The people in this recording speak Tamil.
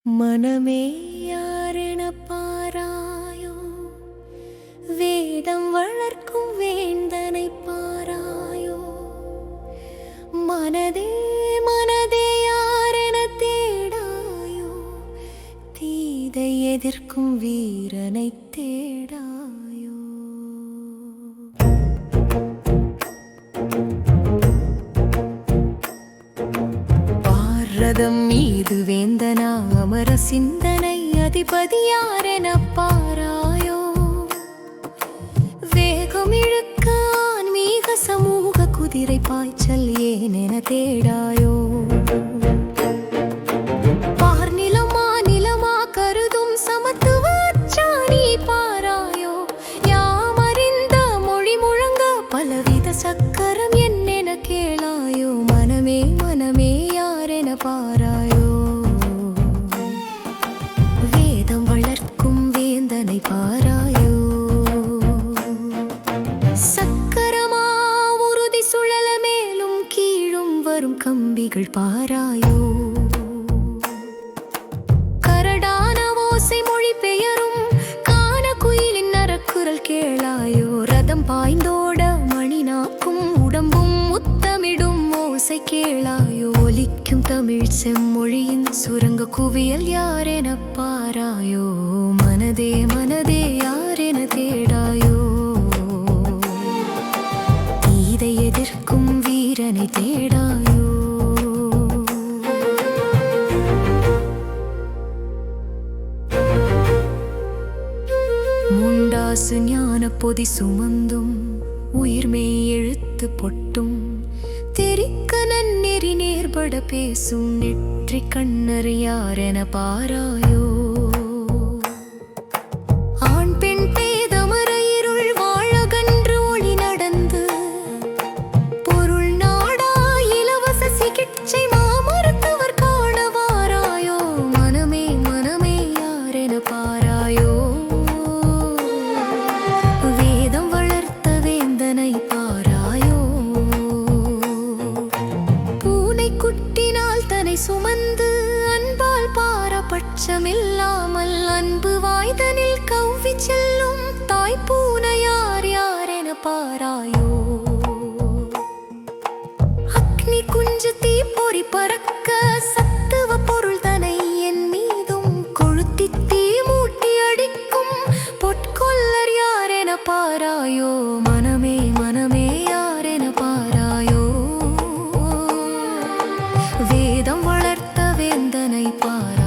மனமே யாரென பாராயோ, வேதம் வளர்க்கும் வேந்தனை பாராயோ. மனதே மனதே யாரென தேடாயோ, தீதை எதிர்க்கும் வீரனை தேடாயோ. ரதம் மீது வேந்தனா அமர சிந்தனை அதிபதி யாரென பாராயோ. வேகம் இழுக்க ஆன்மீக சமூக குதிரை பாய்ச்சல் ஏனென தேடாயோ. பார்நிலமா நிலமா கருதும் சமத்துவ அச்சாணி பாராயோ. யாமறிந்த மொழி முழங்க பலவித சக்கரம் என்னென கேளாயோ. மனமே மனமே யாரென பாராயோ. வேதம் வளர்க்கும் வேந்தனை பாராயோ. சக்கரமா உறுதி சுழல மேலும் கீழும் வரும் கம்பிகள் பாராயோ. கரடான ஓசை மொழி பெயரும் கான குயிலின் நரக்குரல் கேளாயோ. ரதம் பாய்ந்தோட மணி நாக்கும் உடம்பும் முத்தமிடும் ஓசை கேளாயோ. ஒலிக்கும் தமிழ் செம்மொழியின் சுரங்க குவியல் யாரென பாராயோ. மனதே மனதே யாரென தேடாயோ. தீதை எதிர்க்கும் வீரனை தேடாயோ. முண்டாசு ஞான பொதி சுமந்தும் உயிர்மெய் எழுத்து பொட்டும் தெரிக்க நன்னெறி நேர்பட பேசும் நெற்றி கண்ணர் யாரென பாராயோ. ஆண் பெண் பேதமர இருள் வாழகன்று ஒளி நடந்து பொருள் நாடா இலவச சிகிச்சை மாமருத்துவர் காண வாராயோ. மனமே மனமே யாரென பாராயோ. வேதம் வளர்த்த வேந்தனை பாராயோ. குட்டினால் தன்னை சுமந்து அன்பால் பாரபட்சமில்லாமல் அன்பு வாய்தனில் கவ்வி செல்லும் தாய் பூனை யார் யாரென பாராயோ. அக்னி குஞ்சு தீ பொறி பறக்க சத்துவ பொருள் தனை என் மீதும் கொளுத்தி தீ மூட்டி அடிக்கும் பொற்கொல்லர் யாரென பாராயோ. மனமே மனமே யாரென பாராயோ. வேதம் வளர்த்த வேந்தனை பாரா.